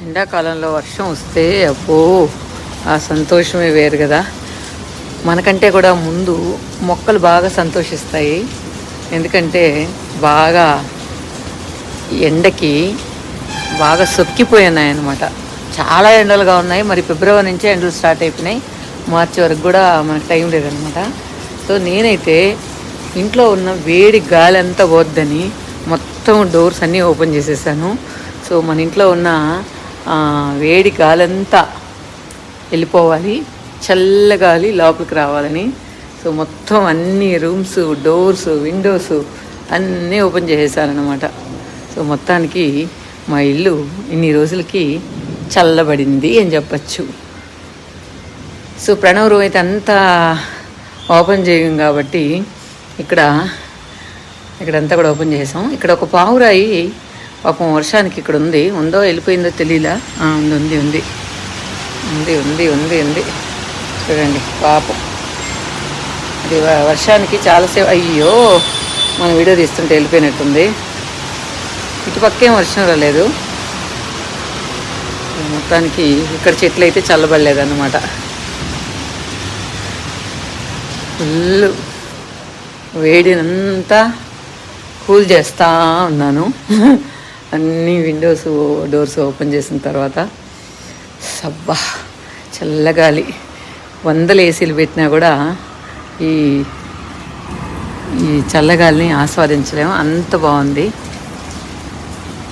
ఎండాకాలంలో వర్షం వస్తే అబ్బో ఆ సంతోషమే వేరు కదా. మనకంటే కూడా ముందు మొక్కలు బాగా సంతోషిస్తాయి. ఎందుకంటే బాగా ఎండకి బాగా సొక్కిపోయినాయి అన్నమాట. చాలా ఎండలుగా ఉన్నాయి. మరి ఫిబ్రవరి నుంచే ఎండలు స్టార్ట్ అయిపోయినాయి. మార్చి వరకు కూడా మనకు టైం లేదనమాట. సో నేనైతే ఇంట్లో ఉన్న వేడి గాలి అంతా పోద్దని మొత్తం డోర్స్ అన్నీ ఓపెన్ చేసేసాను. సో మన ఇంట్లో ఉన్న వేడి గాలంతా వెళ్ళిపోవాలి, చల్లగాలి లోపలికి రావాలని. సో మొత్తం అన్ని రూమ్స్, డోర్స్, విండోస్ అన్నీ ఓపెన్ చేసేసానమాట. సో మొత్తానికి మా ఇల్లు ఇన్ని రోజులకి చల్లబడింది అని చెప్పచ్చు. సో ప్రణవ్ రూమ్ అయితే అంతా ఓపెన్ చేయం కాబట్టి ఇక్కడంతా కూడా ఓపెన్ చేసాం. ఇక్కడ ఒక పావురాయి పాపం వర్షానికి ఇక్కడ ఉందో వెళ్ళిపోయిందో తెలియలా. ఉంది ఉంది ఉంది ఉంది ఉంది ఉంది ఉంది చూడండి పాపం. అది వర్షానికి చాలాసేపు అయ్యో మనం వీడియో తీస్తుంటే వెళ్ళిపోయినట్టుంది. ఇటుపక్కేం వర్షం రాలేదు. మొత్తానికి ఇక్కడ చెట్లు అయితే చల్లబడలేదన్నమాట. ఫుల్ వేడినంతా కూల్ చేస్తూ ఉన్నాను. అన్ని విండోస్, డోర్స్ ఓపెన్ చేసిన తర్వాత సబ్బా చల్లగాలి. 100 ఏసీలు పెట్టినా కూడా ఈ చల్లగాలిని ఆస్వాదించలేము, అంత బాగుంది.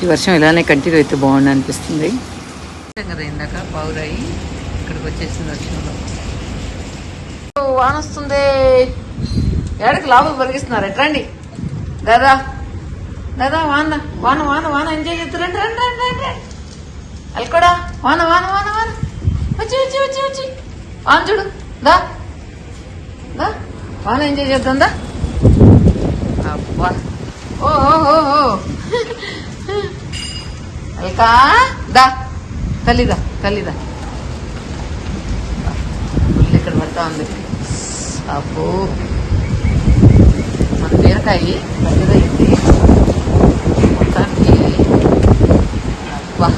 ఈ వర్షం ఇలానే కంటిన్యూ అయితే బాగుంది అనిపిస్తుంది కదా. ఇందాక పావురాయి ఇక్కడికి వచ్చేసింది వర్షంలో. వాన వస్తుంది. ఏడకి లోపలికి పరిగిస్తున్నారు. ఎట్రండి దాదా దాదా, వాన వాన వాన వాన ఎంజాయ్ చేస్తారు. రండి రండి రండి రండి. అది కూడా వాన వాన వాన వాన వచ్చి వచ్చి వచ్చి వచ్చి వాన చూడు. దా దా వాన ఎంజాయ్ చేద్దాం. దా అబ్బా ఓ అల్కా దా తల్లిదా తల్లిదా. ఇక్కడ పడతా ఉంది. అబ్బో మన బీరకాయ పెద్దదైంది మొత్తానికి. అబ్బా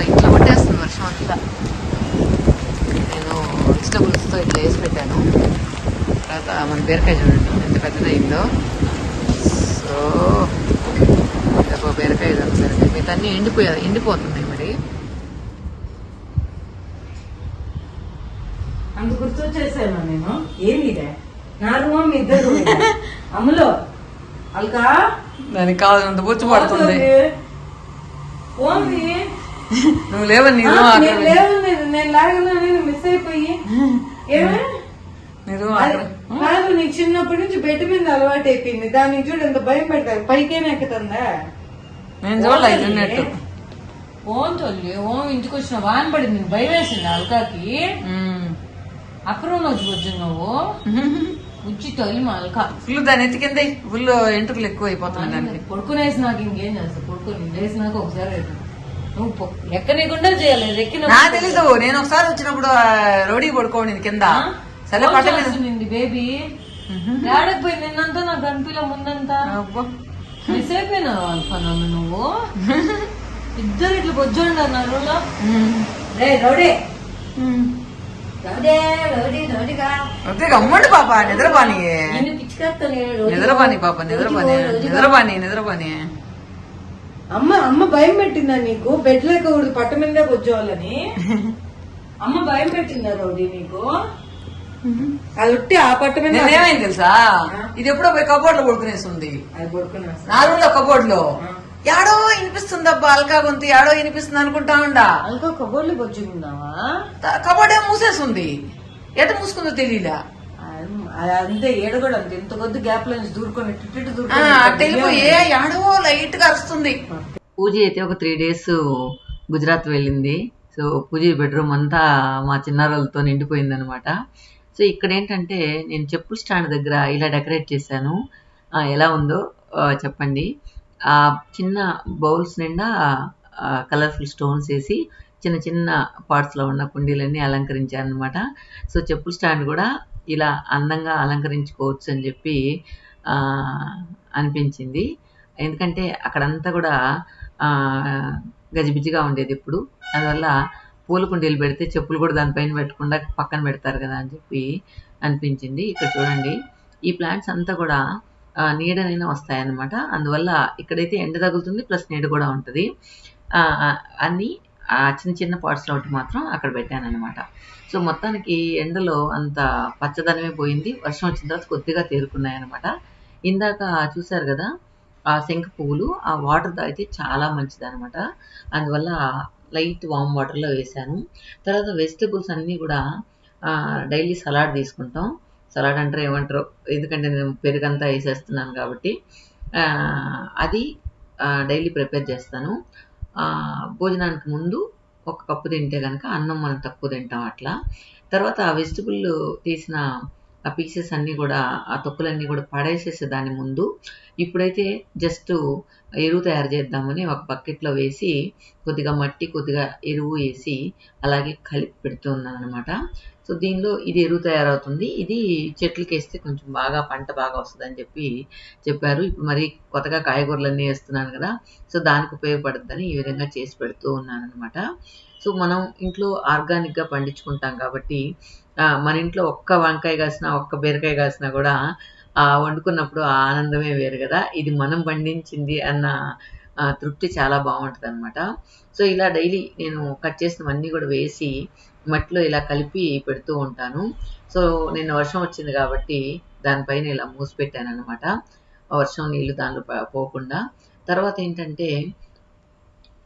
ఇట్లా పట్టేస్తుంది వర్షం అంతా. నేను వెజిటబుల్స్తో ఇట్లా వేసి పెట్టాను. తర్వాత మన బీరకాయ చూడండి ఎంత పెద్దదైందో. సో బీరకాయ మిగతా అన్నీ ఎండిపోతున్నాయి. మరి అందు గుర్తొచ్చేసాను నేను. ఏమిదే నా రూమ్ ఇద్దరు అమ్ములో అల్కా దానికి కావాలంత బొచ్చు పడుతుంది. నువ్వు లేవని లేవు, నేను లాగను, నేను మిస్ అయిపోయి. కాదు, నీకు చిన్నప్పటి నుంచి బెడ్ మీద అలవాటు అయిపోయింది. దానికి చూడు ఎంత భయం పెడతారు. పైకేం ఎక్కుతుందా? నేను చూడలేదు. ఓం తల్లి ఓం ఇంటికి వచ్చిన వాన పడింది, భయం వేసింది అల్కాకి. అక్రమం వచ్చి వచ్చి నువ్వు ఉచ్చి తల్లి మా అల్కా ఫుల్ దాని ఎత్తికింద ఫుల్ ఎంట్రుకలు ఎక్కువ అయిపోతున్నాయి. పడుకునేసి నాకు ఇంకేం చేస్తావు? పడుకుని లేసినాక ఒకసారి నువ్వు ఎక్కనీకుండా చేయాలి. ఎక్కిన నా తెలీదు. నేను ఒకసారి వచ్చినప్పుడు రోడీ పడుకోండి కింద. సరే పట్టలేదు బేబీ ఏడకపోయి నిన్నంతా నాకు అనిపిలో ముందంతా మిస్ అయిపోయినావు అనుకున్నాను. నువ్వు ఇద్దరు ఇట్లా బొజ్జండి అన్నారు. గమ్మండి పాప, నిద్రపాని నిద్రపాని పాప, నిద్రపాని. అమ్మ భయం పెట్టిందా నీకు? బెడ్ లేకూడదు పట్ట మీద కూర్చోవాలని అమ్మ భయం పెట్టిందా రౌడీ నీకు? అది ఆ పట్ట మీద ఏమైంది తెలుసా? ఇది ఎప్పుడో పోయి కబోర్డ్ లో పడుకునేస్తుంది. అది పడుకున్నా నా రూమ్ లో కబోర్డ్ లో యాడో వినిపిస్తుంది. అబ్బా అల్కా గొంతు యాడో వినిపిస్తుంది అనుకుంటా ఉండా. అల్కా కబోర్డ్ లో కూర్చుందావా? కబోర్డ్ ఏమో మూసేస్తుంది. ఎట మూసుకుందో తెలియలా. అంతే ఏడు కూడా అంతే. ఇంత కొద్ది గ్యాప్ లో దూరుకొని వెళ్ళిపోయి యాడో లైట్ గా వస్తుంది. పూజ అయితే ఒక 3 days గుజరాత్ వెళ్ళింది. సో పూజ బెడ్రూమ్ అంతా మా చిన్నారులతో నిండిపోయింది అనమాట. సో ఇక్కడ ఏంటంటే నేను చెప్పుల స్టాండ్ దగ్గర ఇలా డెకరేట్ చేశాను. ఎలా ఉందో చెప్పండి. చిన్న బౌల్స్ నిండా కలర్ఫుల్ స్టోన్స్ వేసి చిన్న చిన్న పార్ట్స్లో ఉన్న కుండీలన్నీ అలంకరించాను అనమాట. సో చెప్పుల స్టాండ్ కూడా ఇలా అందంగా అలంకరించుకోవచ్చు అని చెప్పి అనిపించింది. ఎందుకంటే అక్కడంతా కూడా గజిబిజిగా ఉండేది ఇప్పుడు. అందువల్ల పూల కుండీలు పెడితే చెప్పులు కూడా దానిపైన పెట్టకుండా పక్కన పెడతారు కదా అని చెప్పి అనిపించింది. ఇక్కడ చూడండి ఈ ప్లాంట్స్ అంతా కూడా నీడనైనా వస్తాయన్నమాట. అందువల్ల ఇక్కడైతే ఎండ తగులుతుంది ప్లస్ నీడ కూడా ఉంటుంది. అన్నీ చిన్న చిన్న పాట్స్లో ఒకటి మాత్రం అక్కడ పెట్టానన్నమాట. సో మొత్తానికి ఎండలో అంత పచ్చదనమే పోయింది. వర్షం వచ్చిన తర్వాత కొద్దిగా తేరుకున్నాయన్నమాట. ఇందాక చూశారు కదా ఆ శంఖ పువ్వులు, ఆ వాటర్ తాగితే చాలా మంచిదనమాట. అందువల్ల లైట్ వామ్ వాటర్లో వేశాను. తర్వాత వెజిటబుల్స్ అన్నీ కూడా డైలీ సలాడ్ తీసుకుంటాం. సలాడ్ అంటారు ఏమంటారో, ఎందుకంటే నేను పెరుగంతా వేసేస్తున్నాను కాబట్టి అది డైలీ ప్రిపేర్ చేస్తాను. భోజనానికి ముందు ఒక కప్పు తింటే కనుక అన్నం మనం తక్కువ తింటాం అట్లా. తర్వాత ఆ వెజిటబుల్ తీసిన ఆ పీసెస్ అన్నీ కూడా, ఆ తొక్కులన్నీ కూడా పడేసేసే దాని ముందు ఇప్పుడైతే జస్ట్ ఎరువు తయారు చేద్దామని ఒక బకెట్లో వేసి కొద్దిగా మట్టి కొద్దిగా ఎరువు వేసి అలాగే కలిపి పెడుతున్నాను అనమాట. సో దీనిలో ఇది ఎరువు తయారవుతుంది. ఇది చెట్లకి వేస్తే కొంచెం బాగా పంట బాగా వస్తుందని చెప్పి చెప్పారు. ఇప్పుడు మరి కొత్తగా కాయగూరలన్నీ వేస్తున్నాను కదా, సో దానికి ఉపయోగపడుతుందని ఈ విధంగా చేసి పెడుతూ ఉన్నాను అనమాట. సో మనం ఇంట్లో ఆర్గానిక్గా పండించుకుంటాం కాబట్టి మన ఇంట్లో ఒక్క వంకాయ కాసినా ఒక్క బీరకాయ కాసినా కూడా వండుకున్నప్పుడు ఆ ఆనందమే వేరు కదా. ఇది మనం పండించింది అన్న తృప్తి చాలా బాగుంటుంది అనమాట. సో ఇలా డైలీ నేను కట్ చేసినవన్నీ కూడా వేసి మట్టిలో ఇలా కలిపి పెడుతూ ఉంటాను. సో నిన్న వర్షం వచ్చింది కాబట్టి దానిపైన ఇలా మూసి పెట్టాను అనమాట, వర్షం నీళ్ళు దానిలో పోకుండా. తర్వాత ఏంటంటే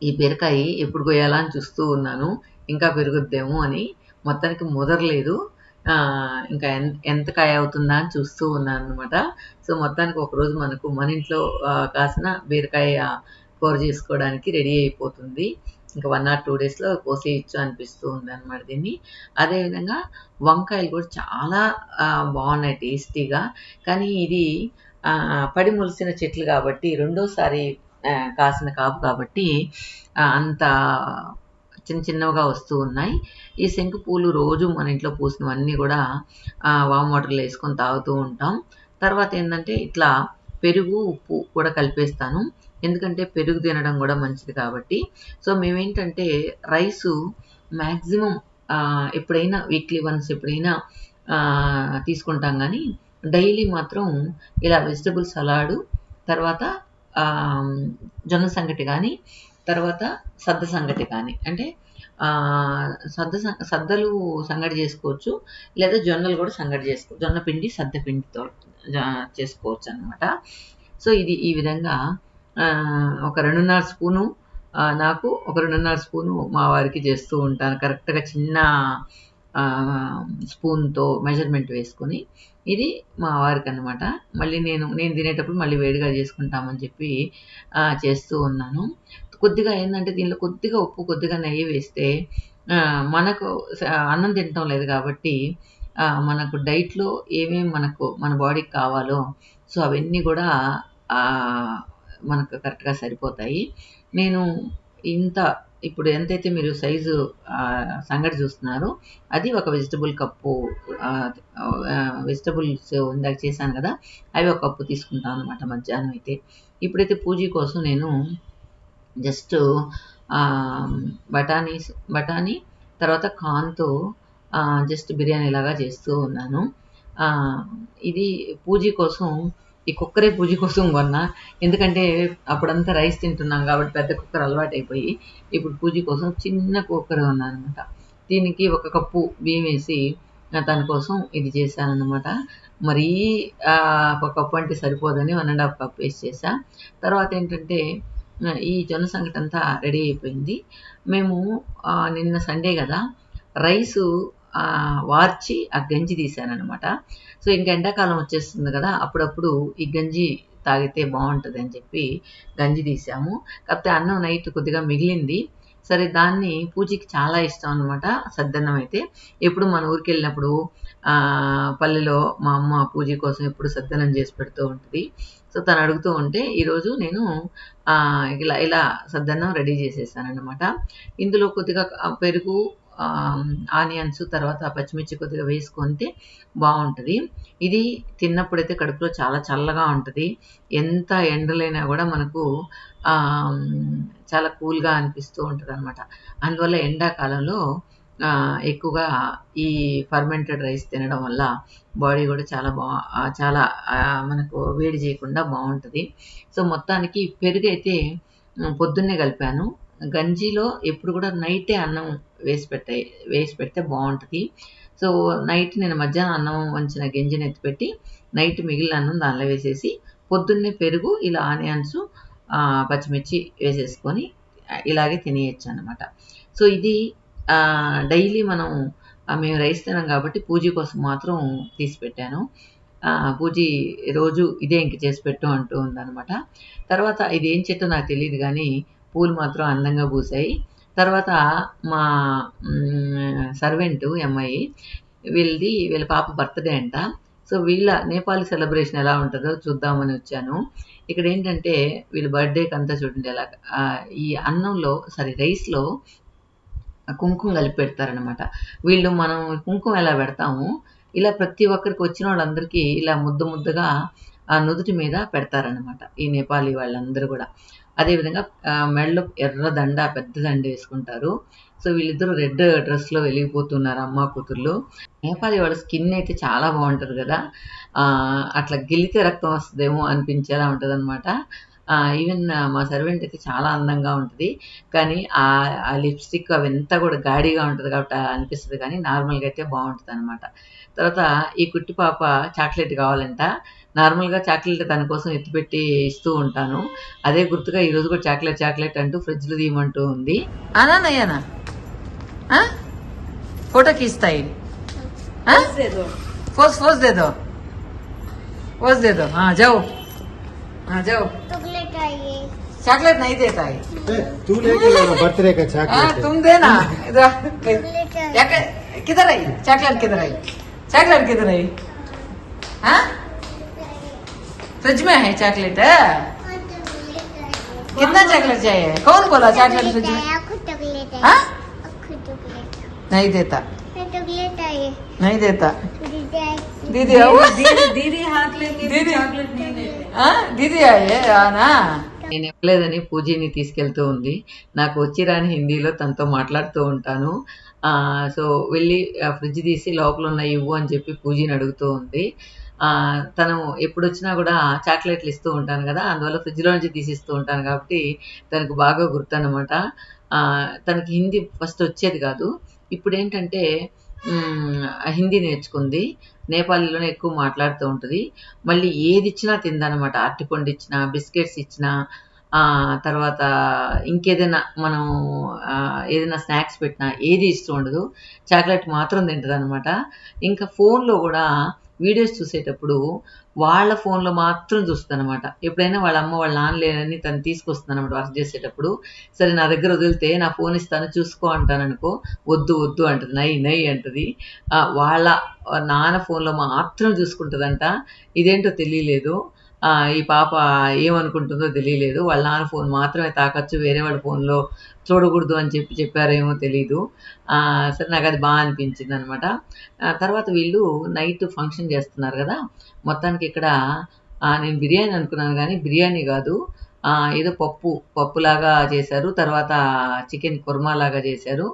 ఈ బీరకాయ ఎప్పుడు కొయ్యాలా అని చూస్తూ ఉన్నాను, ఇంకా పెరుగుద్దేమో అని. మొత్తానికి ముదరలేదు. ఇంకా ఎంత కాయ అవుతుందా అని చూస్తూ ఉన్నాను అనమాట. సో మొత్తానికి ఒకరోజు మనకు మన ఇంట్లో కాసిన బీరకాయ కూర చేసుకోవడానికి రెడీ అయిపోతుంది. ఇంకా 1 or 2 డేస్లో కోసేయచ్చు అనిపిస్తూ ఉంది అనమాట దీన్ని. అదేవిధంగా వంకాయలు కూడా చాలా బాగున్నాయి టేస్టీగా. కానీ ఇది పడి మొలిసిన చెట్లు కాబట్టి రెండోసారి కాసిన కాపు కాబట్టి అంత చిన్న చిన్నవిగా వస్తూ ఉన్నాయి. ఈ శంఖ పూలు రోజు మన ఇంట్లో పూసినవన్నీ కూడా వామ్ వాటర్లో వేసుకొని తాగుతూ ఉంటాం. తర్వాత ఏంటంటే ఇట్లా పెరుగు ఉప్పు కూడా కలిపేస్తాను, ఎందుకంటే పెరుగు తినడం కూడా మంచిది కాబట్టి. సో మేమేంటంటే రైసు మ్యాక్సిమం ఎప్పుడైనా వీక్లీ వన్స్ ఎప్పుడైనా తీసుకుంటాం, కానీ డైలీ మాత్రం ఇలా వెజిటబుల్ సలాడు, తర్వాత జొన్న సంగటి కానీ, తర్వాత సద్ద సంగటి కానీ, అంటే సద్దలు సంగటి చేసుకోవచ్చు, లేదా జొన్నలు కూడా సంగటి చేసుకోవచ్చు. జొన్న పిండి సద్ద పిండితో చేసుకోవచ్చు అనమాట. సో ఇది ఈ విధంగా ఒక 2.5 స్పూను నాకు, ఒక 2.5 స్పూను మా వారికి చేస్తూ ఉంటాను. కరెక్ట్గా చిన్న స్పూన్తో మెజర్మెంట్ వేసుకొని. ఇది మా వారికి అనమాట. మళ్ళీ నేను తినేటప్పుడు మళ్ళీ వేడిగా చేసుకుంటామని చెప్పి చేస్తూ ఉన్నాను. కొద్దిగా ఏంటంటే దీనిలో కొద్దిగా ఉప్పు కొద్దిగా నెయ్యి వేస్తే మనకు అన్నం తినటం లేదు కాబట్టి మనకు డైట్లో ఏమేమి మన బాడీకి కావాలో సో అవన్నీ కూడా మనకు కరెక్ట్గా సరిపోతాయి. నేను ఇప్పుడు ఎంతైతే మీరు సైజు సంగటి చూస్తున్నారో అది ఒక వెజిటబుల్ కప్పు, వెజిటబుల్స్ ఇందాక చేశాను కదా అవి ఒక కప్పు తీసుకుంటాను అనమాట మధ్యాహ్నం అయితే. ఇప్పుడైతే పూజ కోసం నేను జస్ట్ బఠానీ తర్వాత కార్న్తో జస్ట్ బిర్యానీ లాగా చేస్తూ ఉన్నాను. ఇది పూజ కోసం, ఈ కుక్కరే పూజ కోసం కొన్నా, ఎందుకంటే అప్పుడంతా రైస్ తింటున్నాం కాబట్టి పెద్ద కుక్కర్ అలవాటు అయిపోయి ఇప్పుడు పూజ కోసం చిన్న కుక్కర్ కొన్నాను అనమాట. దీనికి 1 కప్పు బియ్యం వేసి దానికోసం ఇది చేశాను అనమాట. మరీ 1 కప్పు అంటే సరిపోదని 1.5 కప్ వేసి చేసా. తర్వాత ఏంటంటే ఈ జొన్న సంగటి అంతా రెడీ అయిపోయింది. మేము నిన్న సండే కదా రైసు వార్చి ఆ గంజి తీశాననమాట. సో ఇంక ఎండాకాలం వచ్చేస్తుంది కదా, అప్పుడప్పుడు ఈ గంజి తాగితే బాగుంటుంది అని చెప్పి గంజి తీసాము. కాకపోతే అన్నం నైట్ కొద్దిగా మిగిలింది. సరే దాన్ని పూజకి చాలా ఇష్టం అనమాట సద్దన్నం అయితే. ఎప్పుడు మన ఊరికి వెళ్ళినప్పుడు పల్లెలో మా అమ్మ పూజ కోసం ఎప్పుడు సద్దన్నం చేసి పెడుతూ ఉంటుంది. సో తను అడుగుతూ ఉంటే ఈరోజు నేను ఇలా సద్దన్నం రెడీ చేసేసాను అనమాట. ఇందులో కొద్దిగా పెరుగు, ఆనియన్స్, తర్వాత పచ్చిమిర్చి కొద్దిగా వేసుకుంటే బాగుంటుంది. ఇది తిన్నప్పుడైతే కడుపులో చాలా చల్లగా ఉంటుంది. ఎంత ఎండలైనా కూడా మనకు చాలా కూల్గా అనిపిస్తూ ఉంటుంది అనమాట. అందువల్ల ఎండాకాలంలో ఎక్కువగా ఈ ఫర్మెంటెడ్ రైస్ తినడం వల్ల బాడీ కూడా చాలా మనకు వేడి చేయకుండా బాగుంటుంది. సో మొత్తానికి పెరుగైతే పొద్దున్నే కలిపాను. గంజిలో ఎప్పుడు కూడా నైటే అన్నం వేసి పెడితే బాగుంటుంది. సో నైట్ నేను మధ్యాహ్నం అన్నం వంచిన గింజని ఎత్తిపెట్టి నైట్ మిగిలిన అన్నం దానిలో వేసేసి పొద్దున్నే పెరుగు ఇలా ఆనియన్స్ పచ్చిమిర్చి వేసేసుకొని ఇలాగే తినేయచ్చు అనమాట. సో ఇది డైలీ మేము రైస్ తినాం కాబట్టి పూజ కోసం మాత్రం తీసి పెట్టాను. పూజీ రోజు ఇదే ఇంక చేసి పెట్టు అంటూ ఉందనమాట. తర్వాత ఇది ఏం చెట్టో నాకు తెలియదు కానీ పూలు మాత్రం అందంగా పూసాయి. తర్వాత మా సర్వెంటు అమ్మాయి వీళ్ళ పాప బర్త్డే అంట. సో వీళ్ళ నేపాలీ సెలబ్రేషన్ ఎలా ఉంటుందో చూద్దామని వచ్చాను. ఇక్కడ ఏంటంటే వీళ్ళ బర్త్డేకి అంతా చూడండి ఎలా ఈ రైస్లో కుంకుమ కలిపి పెడతారనమాట. వీళ్ళు మనం కుంకుమ ఎలా పెడతాము ఇలా ప్రతి ఒక్కరికి వచ్చిన వాళ్ళందరికీ ఇలా ముద్దగా నుదుటి మీద పెడతారనమాట ఈ నేపాలీ వాళ్ళందరూ కూడా. అదేవిధంగా మెడలో పెద్ద దండ వేసుకుంటారు. సో వీళ్ళిద్దరూ రెడ్ డ్రెస్లో వెలిగిపోతున్నారు అమ్మ కూతుర్లు. నేపాలీ వాళ్ళ స్కిన్ అయితే చాలా బాగుంటుంది కదా, అట్లా గిలితే రక్తం వస్తుందేమో అనిపించేలా ఉంటుంది అనమాట. ఈవెన్ మా సర్వెంట్ అయితే చాలా అందంగా ఉంటుంది, కానీ ఆ లిప్స్టిక్ అవంతా కూడా గాడిగా ఉంటుంది కాబట్టి అనిపిస్తుంది, కానీ నార్మల్గా అయితే బాగుంటుంది అనమాట. తర్వాత ఈ కుట్టి పాప చాక్లెట్ కావాలంట. నార్మల్గా చాక్లెట్ తన కోసం ఎత్తిపెట్టి ఇస్తూ ఉంటాను. అదే గుర్తుగా ఈరోజు కూడా చాక్లెట్ అంటూ ఫ్రిడ్జ్లో తీయమంటూ ఉంది. అనానయ్యానా फोटो खींचता है फोज दे दो हाँ जाओ चॉकलेट नहीं देता है तू लेके जाना बर्थडे का चॉकलेट तुम देना इधर किधर आई चॉकलेट किधर आई हाँ फ्रिज में है चॉकलेट कितना चॉकलेट चाहिए कौन बोला चॉकलेट फ्रिज में हाँ नहीं देता दीदी दीदी हाथ लेंगे दीदी चॉकलेट नहीं देते. దీది ఆనా నేను ఇవ్వలేదని పూజని తీసుకెళ్తూ ఉంది. నాకు వచ్చి రాని హిందీలో తనతో మాట్లాడుతూ ఉంటాను. సో వెళ్ళి ఫ్రిడ్జ్ తీసి లోపల ఉన్న ఇవ్వు అని చెప్పి పూజని అడుగుతూ ఉంది. తను ఎప్పుడు వచ్చినా కూడా చాక్లెట్లు ఇస్తూ ఉంటాను కదా, అందువల్ల ఫ్రిడ్జ్లో నుంచి తీసిస్తూ ఉంటాను కాబట్టి తనకు బాగా గుర్తు అనమాట. తనకి హిందీ ఫస్ట్ వచ్చేది కాదు, ఇప్పుడు ఏంటంటే హిందీ నేర్చుకుంది. నేపాలీలోనే ఎక్కువ మాట్లాడుతూ ఉంటుంది. మళ్ళీ ఏది ఇచ్చినా తిందనమాట. అరటిపండు ఇచ్చినా, బిస్కెట్స్ ఇచ్చినా, తర్వాత ఇంకేదైనా మనం ఏదైనా స్నాక్స్ పెట్టినా ఏది ఇష్టం ఉండదు, చాక్లెట్ మాత్రం తింటుంది అనమాట. ఇంకా ఫోన్లో కూడా వీడియోస్ చూసేటప్పుడు వాళ్ళ ఫోన్లో మాత్రం చూస్తుంది అనమాట. ఎప్పుడైనా వాళ్ళ అమ్మ వాళ్ళ నాన్న లేనని తను తీసుకొస్తుంది అనమాట వర్క్ చేసేటప్పుడు. సరే నా దగ్గర వదిలితే నా ఫోన్ ఇస్తాను చూసుకో అంటాను అనుకో, వద్దు అంటుంది, నై అంటుంది. వాళ్ళ నాన్న ఫోన్లో మాత్రం చూసుకుంటుందంట. ఇదేంటో తెలియలేదు, ఈ పాప ఏమనుకుంటుందో తెలియలేదు. వాళ్ళ నాన్న ఫోన్ మాత్రమే తాకచ్చు, వేరే వాళ్ళ ఫోన్లో చూడకూడదు అని చెప్పారేమో తెలీదు. సరే నాకు అది బాగా అనిపించింది అనమాట. తర్వాత వీళ్ళు నైట్ ఫంక్షన్ చేస్తున్నారు కదా, మొత్తానికి ఇక్కడ నేను బిర్యానీ అనుకున్నాను కానీ బిర్యానీ కాదు, ఏదో పప్పులాగా చేశారు. తర్వాత చికెన్ కుర్మా లాగా చేశారు.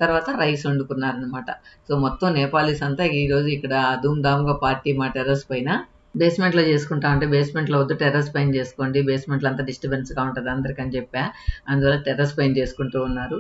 తర్వాత రైస్ వండుకున్నారనమాట. సో మొత్తం నేపాలీస్ అంతా ఈరోజు ఇక్కడ ధూమ్ధామ్గా పార్టీ మా టెర్రస్ పైన. బేస్మెంట్లో చేసుకుంటా అంటే బేస్మెంట్లో వద్దు, టెర్రస్ పైన చేసుకోండి, బేస్మెంట్లో అంతా డిస్టర్బెన్స్గా ఉంటుంది అందరికని చెప్పా. అందువల్ల టెర్రస్ పైన చేసుకుంటూ ఉన్నారు.